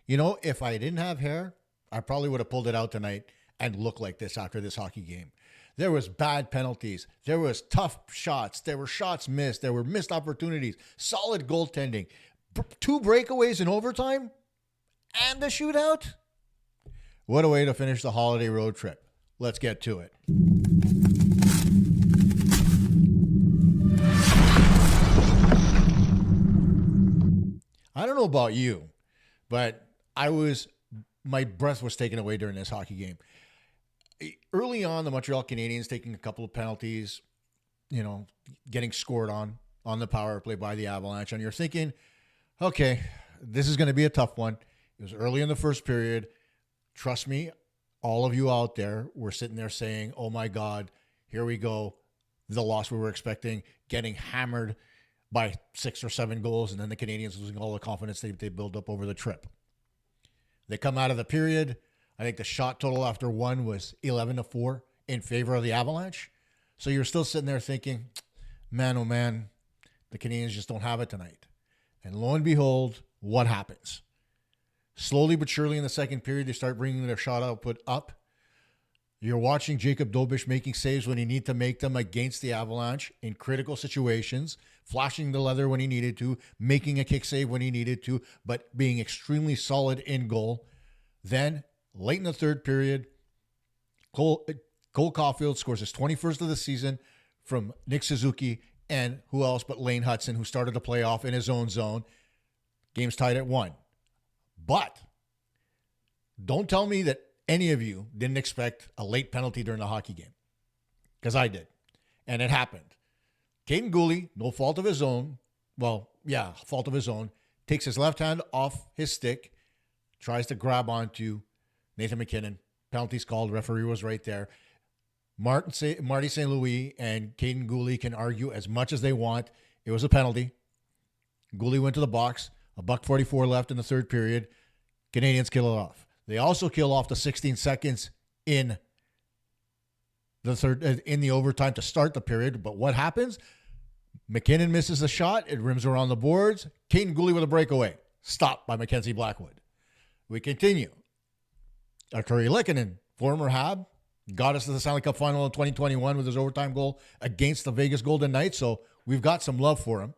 You know, if I didn't have hair, I probably would have pulled it out tonight and looked like this after this hockey game. There was bad penalties. There was tough shots. There were shots missed. There were missed opportunities. Solid goaltending. 2 breakaways in overtime and the shootout. What a way to finish the holiday road trip. Let's get to it. I don't know about you, but my breath was taken away during this hockey game. Early on, the Montreal Canadiens taking a couple of penalties, getting scored on the power play by the Avalanche. And you're thinking, okay, this is going to be a tough one. It was early in the first period. Trust me, all of you out there were sitting there saying, oh my God, here we go. The loss we were expecting, getting hammered by 6 or 7 goals, and then the Canadiens losing all the confidence they built up over the trip. They come out of the period. I think the shot total after one was 11-4 in favor of the Avalanche. So you're still sitting there thinking, man, oh man, the Canadiens just don't have it tonight. And lo and behold, what happens? Slowly but surely in the second period, they start bringing their shot output up. You're watching Jacob Dobes making saves when he needs to make them against the Avalanche in critical situations, flashing the leather when he needed to, making a kick save when he needed to, but being extremely solid in goal. Then, late in the third period, Cole Caufield scores his 21st of the season from Nick Suzuki and who else but Lane Hudson, who started to play off in his own zone. Game's tied at 1. But don't tell me that any of you didn't expect a late penalty during the hockey game, because I did, and it happened. Caden Gooley, no fault of his own, fault of his own, takes his left hand off his stick, tries to grab onto Nathan MacKinnon. Penalty's called. Referee was right there. Marty St. Louis and Caden Gooley can argue as much as they want. It was a penalty. Gooley went to the box. $1:44 left in the third period. Canadiens kill it off. They also kill off the 16 seconds in the overtime to start the period. But what happens? MacKinnon misses a shot. It rims around the boards. Caden Gooley with a breakaway. Stopped by Mackenzie Blackwood. We continue. Arturi Lehkonen, former Hab, got us to the Stanley Cup final in 2021 with his overtime goal against the Vegas Golden Knights. So we've got some love for him.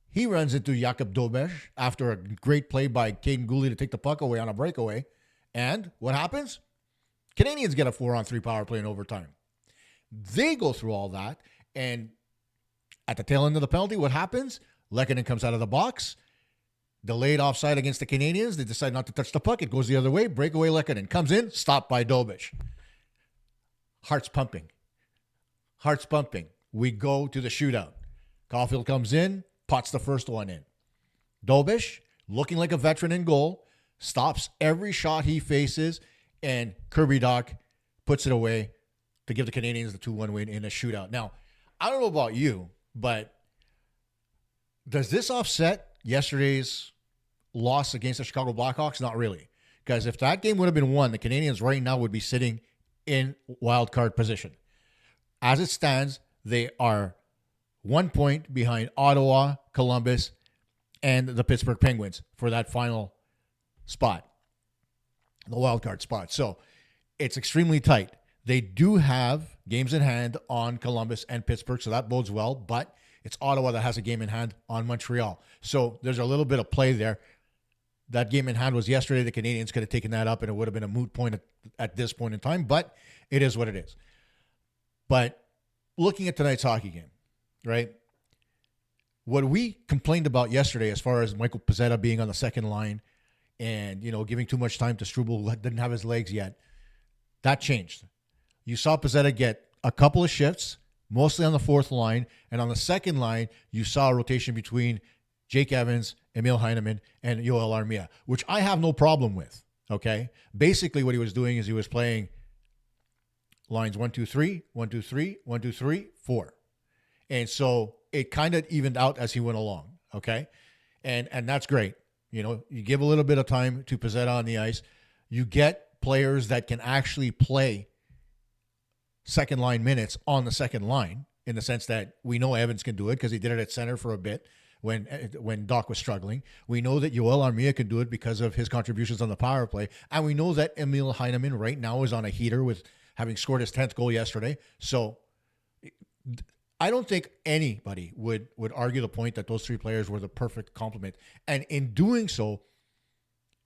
He runs into Jacob Dobes after a great play by Caden Gooley to take the puck away on a breakaway. And what happens? Canadiens get a 4-on-3 power play in overtime. They go through all that. And at the tail end of the penalty, what happens? Lehkonen comes out of the box. Delayed offside against the Canadiens. They decide not to touch the puck. It goes the other way. Breakaway Lehkonen comes in. Stopped by Dobes. Hearts pumping. Hearts pumping. We go to the shootout. Caufield comes in. Pots the first one in. Dobes, looking like a veteran in goal, stops every shot he faces, and Kirby Dach puts it away to give the Canadiens the 2-1 win in a shootout. Now, I don't know about you, but does this offset yesterday's loss against the Chicago Blackhawks? Not really. Because if that game would have been won, the Canadiens right now would be sitting in wild card position. As it stands, they are 1 point behind Ottawa, Columbus, and the Pittsburgh Penguins for that final spot, the wild card spot. So it's extremely tight. They do have games in hand on Columbus and Pittsburgh, so that bodes well, but it's Ottawa that has a game in hand on Montreal. So there's a little bit of play there. That game in hand was yesterday. The Canadiens could have taken that up, and it would have been a moot point at this point in time, but it is what it is. But looking at tonight's hockey game, right? What we complained about yesterday as far as Michael Pezzetta being on the second line and, giving too much time to Struble, who didn't have his legs yet, that changed. You saw Pezzetta get a couple of shifts, mostly on the fourth line, and on the second line, you saw a rotation between Jake Evans, Emil Heineman, and Yoel Armia, which I have no problem with, okay? Basically, what he was doing is he was playing lines 1, 2, 3, 1, 2, 3, 1, 2, 3, 4. And so it kind of evened out as he went along, okay? And that's great. You give a little bit of time to Pezzetta on the ice. You get players that can actually play second line minutes on the second line, in the sense that we know Evans can do it because he did it at center for a bit. when Dach was struggling. We know that Yoel Armia can do it because of his contributions on the power play. And we know that Emil Heineman right now is on a heater with having scored his 10th goal yesterday. So I don't think anybody would argue the point that those three players were the perfect complement. And in doing so,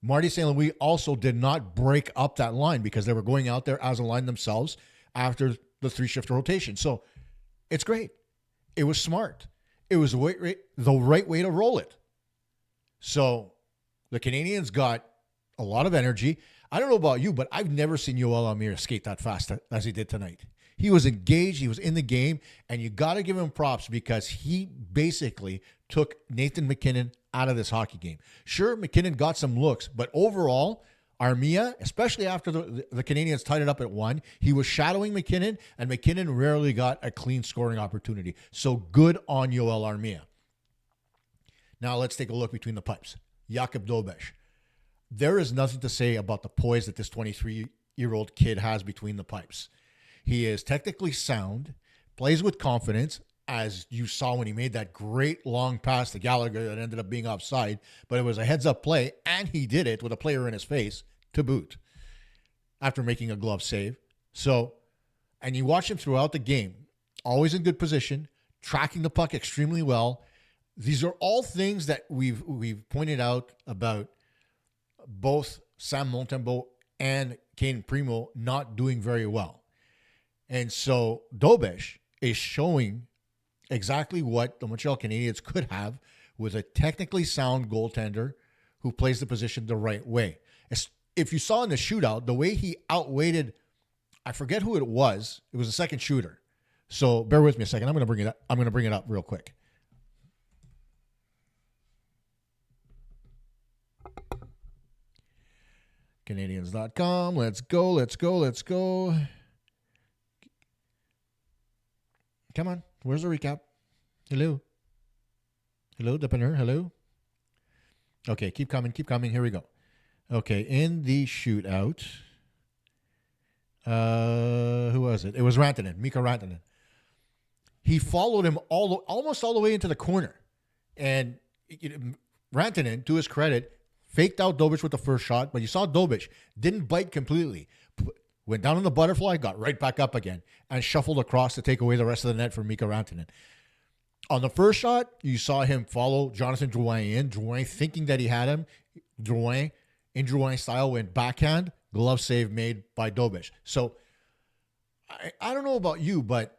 Marty St. Louis also did not break up that line because they were going out there as a line themselves after the 3-shift rotation. So it's great. It was smart. It was the right way to roll it. So the Canadians got a lot of energy. I don't know about you, but I've never seen Yoel Armia skate that fast as he did tonight. He was engaged. He was in the game. And you got to give him props because he basically took Nathan MacKinnon out of this hockey game. Sure, MacKinnon got some looks, but overall, Armia, especially after the Canadians tied it up at 1, he was shadowing MacKinnon, and MacKinnon rarely got a clean scoring opportunity. So good on Yoel Armia. Now let's take a look between the pipes. Jakub Dobes. There is nothing to say about the poise that this 23-year-old kid has between the pipes. He is technically sound, plays with confidence, as you saw when he made that great long pass to Gallagher that ended up being offside, but it was a heads-up play, and he did it with a player in his face to boot after making a glove save. So, and you watch him throughout the game, always in good position, tracking the puck extremely well. These are all things that we've pointed out about both Sam Montembeault and Kane Primo not doing very well. And so Dobes is showing exactly what the Montreal Canadiens could have with a technically sound goaltender who plays the position the right way. If you saw in the shootout, the way he outweighted, I forget who it was. It was a second shooter. So bear with me a second. I'm going to bring it up real quick. Canadians.com. Let's go. Come on. Where's the recap? Hello, Dippener. Hello. Okay, keep coming. Here we go. Okay, in the shootout, who was it? It was Mika Rantanen. He followed him almost all the way into the corner. And Rantanen, to his credit, faked out Dobes with the first shot, but you saw Dobes didn't bite completely. Went down on the butterfly, got right back up again, and shuffled across to take away the rest of the net from Mika Rantanen. On the first shot, you saw him follow Jonathan Drouin in. Drouin thinking that he had him. Drouin, in Drouin style, went backhand. Glove save made by Dobes. So, I don't know about you, but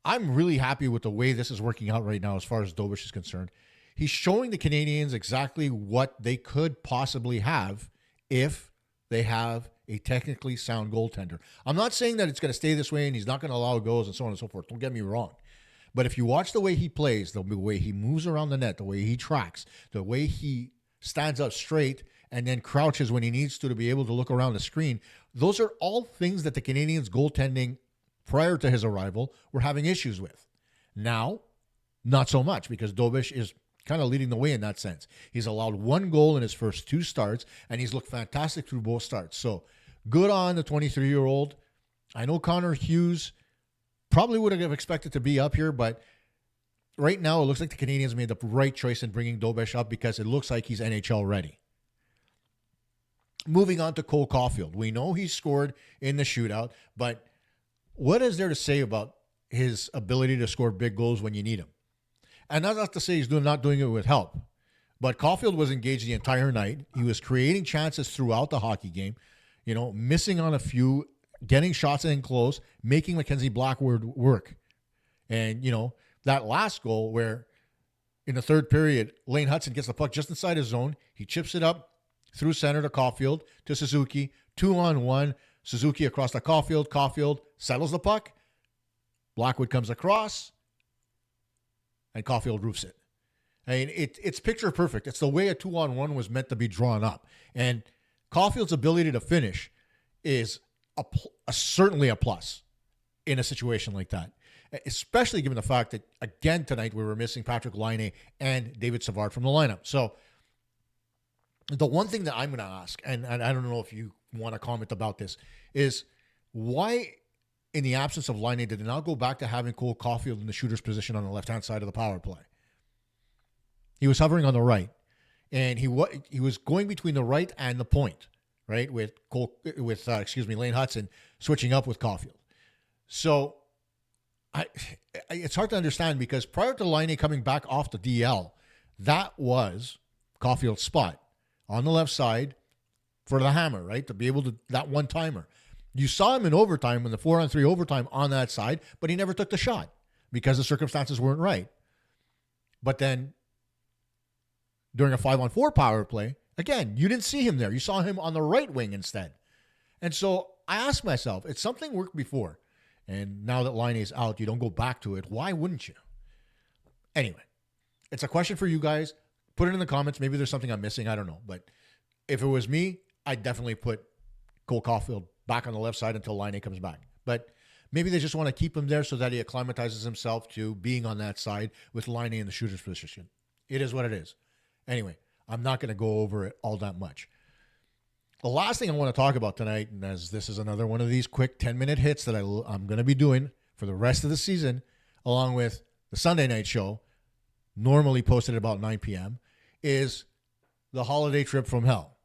I'm really happy with the way this is working out right now as far as Dobes is concerned. He's showing the Canadians exactly what they could possibly have if they have a technically sound goaltender. I'm not saying that it's going to stay this way and he's not going to allow goals and so on and so forth. Don't get me wrong. But if you watch the way he plays, the way he moves around the net, the way he tracks, the way he stands up straight and then crouches when he needs to be able to look around the screen, those are all things that the Canadians' goaltending prior to his arrival were having issues with. Now, not so much because Dobes is kind of leading the way in that sense. He's allowed 1 goal in his first 2 starts, and he's looked fantastic through both starts. So good on the 23-year-old. I know Connor Hughes probably would have expected to be up here, but right now it looks like the Canadians made the right choice in bringing Dobes up because it looks like he's NHL ready. Moving on to Cole Caufield. We know he scored in the shootout, but what is there to say about his ability to score big goals when you need him? And that's not to say he's not doing it with help, but Caufield was engaged the entire night. He was creating chances throughout the hockey game, missing on a few, getting shots in close, making Mackenzie Blackwood work. And, that last goal where in the third period, Lane Hudson gets the puck just inside his zone. He chips it up through center to Caufield, to Suzuki, 2-on-1, Suzuki across to Caufield. Caufield settles the puck. Blackwood comes across, and Caufield roofs it. I mean, it's picture perfect. It's the way a 2-on-1 was meant to be drawn up. And Caufield's ability to finish is certainly a plus in a situation like that, especially given the fact that, again, tonight we were missing Patrick Laine and David Savard from the lineup. So the one thing that I'm going to ask, and I don't know if you want to comment about this, is why, in the absence of Laine, did they not go back to having Cole Caufield in the shooter's position on the left-hand side of the power play? He was hovering on the right, and he was going between the right and the point, right, with Lane Hudson switching up with Caufield. So it's hard to understand because prior to Laine coming back off the DL, that was Caufield's spot on the left side for the hammer, right, to be able to, that one-timer. You saw him in overtime in the 4-on-3 overtime on that side, but he never took the shot because the circumstances weren't right. But then during a 5-on-4 power play, again, you didn't see him there. You saw him on the right wing instead. And so I asked myself, it's something worked before. And now that Laine is out, you don't go back to it. Why wouldn't you? Anyway, it's a question for you guys. Put it in the comments. Maybe there's something I'm missing. I don't know. But if it was me, I'd definitely put Cole Caufield back on the left side until Laine comes back. But maybe they just want to keep him there so that he acclimatizes himself to being on that side with Laine in the shooter's position. It is what it is. Anyway, I'm not going to go over it all that much. The last thing I want to talk about tonight, and as this is another one of these quick 10-minute hits that I'm going to be doing for the rest of the season, along with the Sunday night show, normally posted at about 9 p.m., is the holiday trip from hell.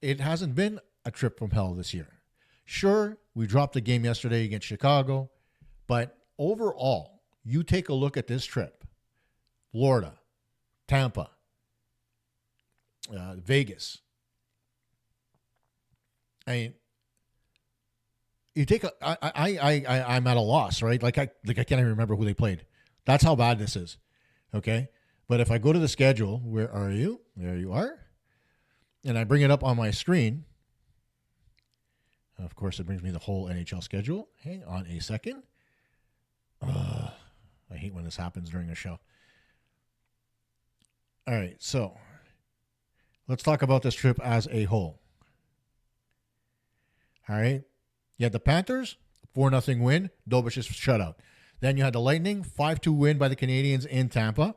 It hasn't been a trip from hell this year. Sure, we dropped a game yesterday against Chicago, but overall, you take a look at this trip. Florida, Tampa, Vegas. I mean, you take I'm at a loss, right? Like I can't even remember who they played. That's how bad this is. Okay. But if I go to the schedule, where are you? There you are. And I bring it up on my screen. Of course, it brings me the whole NHL schedule. Hang on a second. I hate when this happens during a show. All right. So let's talk about this trip as a whole. All right. You had the Panthers, 4-0 win, Dobes' shutout. Then you had the Lightning, 5-2 win by the Canadiens in Tampa.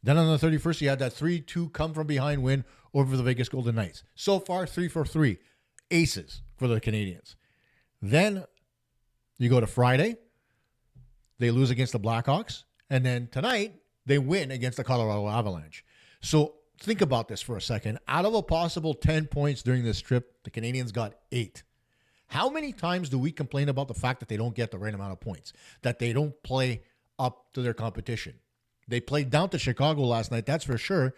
Then on the 31st, you had that 3-2 come-from-behind win over the Vegas Golden Knights. So far, 3-for-3. Aces for the Canadiens. Then you go to Friday. They lose against the Blackhawks. And then tonight, they win against the Colorado Avalanche. So think about this for a second. Out of a possible 10 points during this trip, the Canadiens got 8. How many times do we complain about the fact that they don't get the right amount of points, that they don't play up to their competition? They played down to Chicago last night, that's for sure,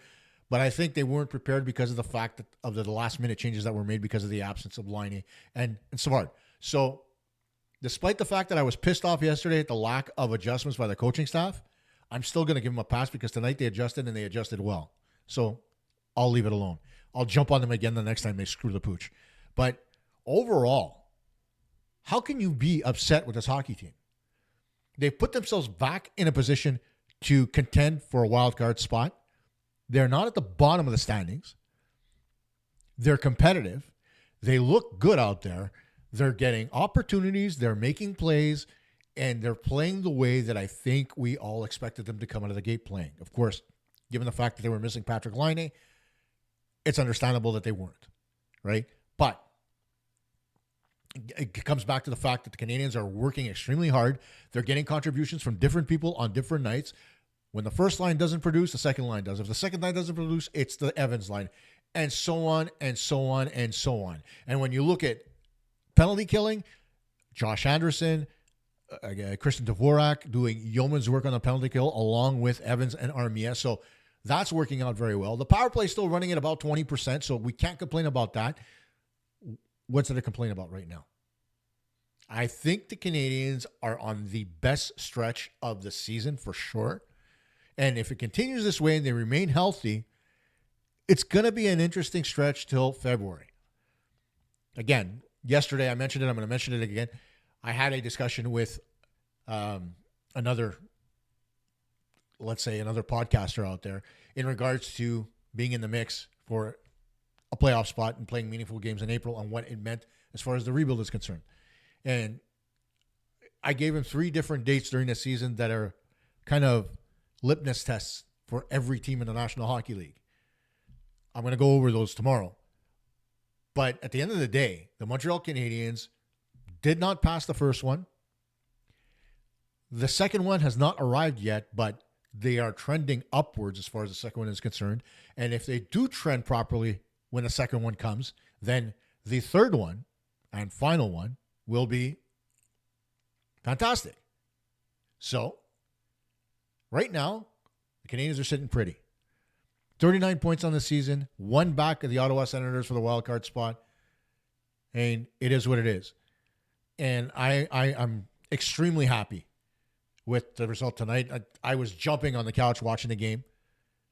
but I think they weren't prepared because of the fact that of the last-minute changes that were made because of the absence of Laine and Savard. So despite the fact that I was pissed off yesterday at the lack of adjustments by the coaching staff, I'm still going to give them a pass because tonight they adjusted and they adjusted well. So I'll leave it alone. I'll jump on them again the next time they screw the pooch. But overall, how can you be upset with this hockey team? They've put themselves back in a position to contend for a wild card spot. They're not at the bottom of the standings. They're competitive. They look good out there. They're getting opportunities. They're making plays. And they're playing the way that I think we all expected them to come out of the gate playing. Of course, given the fact that they were missing Patrick Laine, it's understandable that they weren't, right? But it comes back to the fact that the Canadiens are working extremely hard. They're getting contributions from different people on different nights. When the first line doesn't produce, the second line does. If the second line doesn't produce, it's the Evans line, and so on and so on and so on. And when you look at penalty killing, Josh Anderson, Christian Dvorak doing yeoman's work on the penalty kill along with Evans and Armia. So that's working out very well. The power play is still running at about 20%, so we can't complain about that. What's there to complain about right now? I think the Canadiens are on the best stretch of the season for sure. And if it continues this way and they remain healthy, it's going to be an interesting stretch till February. Again, yesterday I mentioned it. I'm going to mention it again. I had a discussion with another podcaster out there in regards to being in the mix for a playoff spot and playing meaningful games in April and what it meant as far as the rebuild is concerned. And I gave him 3 different dates during the season that are kind of litmus tests for every team in the National Hockey League. I'm going to go over those tomorrow. But at the end of the day, the Montreal Canadiens did not pass the first one. The second one has not arrived yet, but they are trending upwards as far as the second one is concerned. And if they do trend properly when the second one comes, then the third one and final one will be fantastic. So, right now, the Canadiens are sitting pretty. 39 points on the season, one back of the Ottawa Senators for the wild card spot. And it is what it is. And I'm extremely happy with the result tonight. I was jumping on the couch watching the game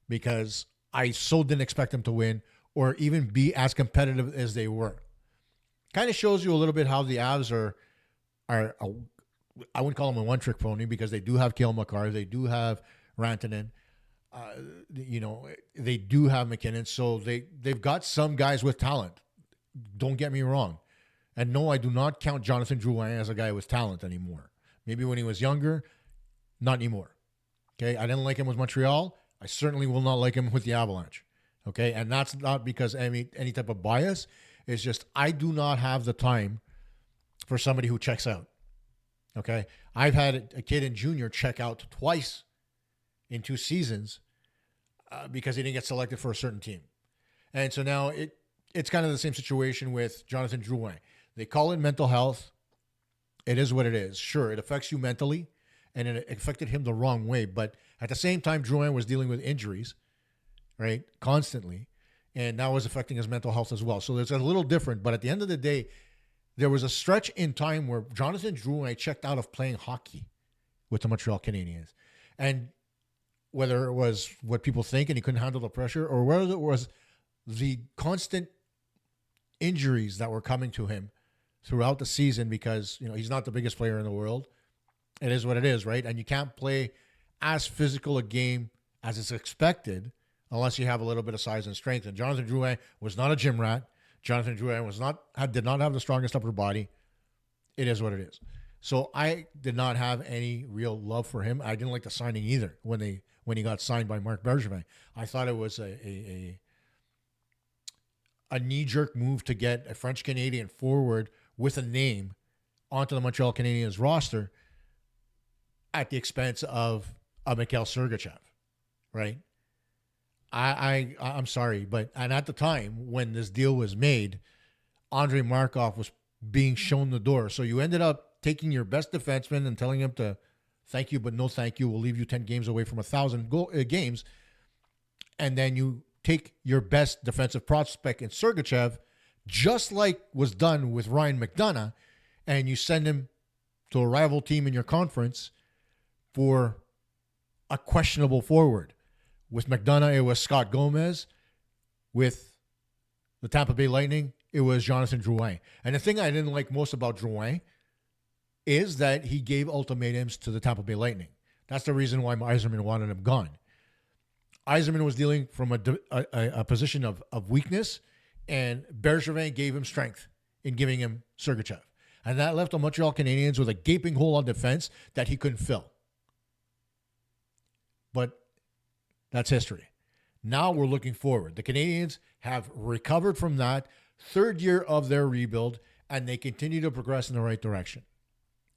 because I so didn't expect them to win or even be as competitive as they were. Kind of shows you a little bit how the Avs are I wouldn't call them a one-trick pony because they do have Cale Makar, they do have Rantanen, they do have McKinnon, so they've got some guys with talent. Don't get me wrong. And no, I do not count Jonathan Drouin as a guy with talent anymore. Maybe when he was younger, not anymore. Okay, I didn't like him with Montreal. I certainly will not like him with the Avalanche. Okay, and that's not because any type of bias. It's just I do not have the time for somebody who checks out. Okay, I've had a kid in junior check out twice in 2 seasons because he didn't get selected for a certain team. And so now it's kind of the same situation with Jonathan Drouin. They call it mental health. It is what it is. Sure, it affects you mentally, and it affected him the wrong way. But at the same time, Drouin was dealing with injuries, right, constantly, and that was affecting his mental health as well. So it's a little different. But at the end of the day, there was a stretch in time where Jonathan Drouin checked out of playing hockey with the Montreal Canadiens. And whether it was what people think and he couldn't handle the pressure, or whether it was the constant injuries that were coming to him throughout the season because, he's not the biggest player in the world. It is what it is, right? And you can't play as physical a game as it's expected unless you have a little bit of size and strength. And Jonathan Drouin was not a gym rat. Jonathan Drouin did not have the strongest upper body. It is what it is. So I did not have any real love for him. I didn't like the signing either when he got signed by Marc Bergevin. I thought it was a knee-jerk move to get a French-Canadian forward with a name onto the Montreal Canadiens roster at the expense of a Mikhail Sergachev, right? I'm sorry, and at the time when this deal was made, Andrei Markov was being shown the door. So you ended up taking your best defenseman and telling him to thank you, but no thank you. We'll leave you 10 games away from 1,000 games. And then you take your best defensive prospect in Sergachev, just like was done with Ryan McDonough, and you send him to a rival team in your conference for a questionable forward. With McDonough, it was Scott Gomez. With the Tampa Bay Lightning, it was Jonathan Drouin. And the thing I didn't like most about Drouin is that he gave ultimatums to the Tampa Bay Lightning. That's the reason why Yzerman wanted him gone. Yzerman was dealing from a position of weakness, and Bergevin gave him strength in giving him Sergachev. And that left the Montreal Canadiens with a gaping hole on defense that he couldn't fill. But that's history. Now we're looking forward. The Canadiens have recovered from that, 3rd year of their rebuild, and they continue to progress in the right direction.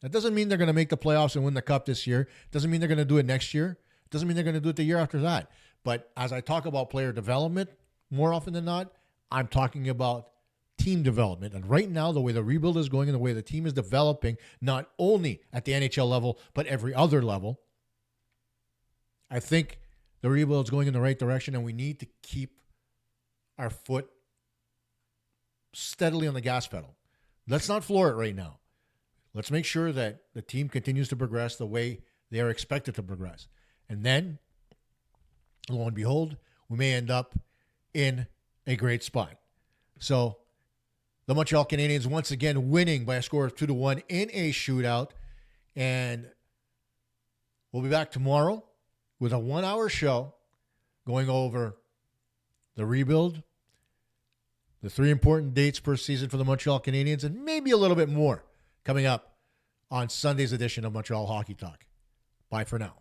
That doesn't mean they're going to make the playoffs and win the cup this year. Doesn't mean they're going to do it next year. Doesn't mean they're going to do it the year after that. But as I talk about player development, more often than not, I'm talking about team development. And right now, the way the rebuild is going and the way the team is developing, not only at the NHL level, but every other level, I think the rebuild is going in the right direction, and we need to keep our foot steadily on the gas pedal. Let's not floor it right now. Let's make sure that the team continues to progress the way they are expected to progress. And then, lo and behold, we may end up in a great spot. So, the Montreal Canadiens once again winning by a score of 2-1 in a shootout. And we'll be back tomorrow with a 1-hour show going over the rebuild, the 3 important dates per season for the Montreal Canadiens, and maybe a little bit more coming up on Sunday's edition of Montreal Hockey Talk. Bye for now.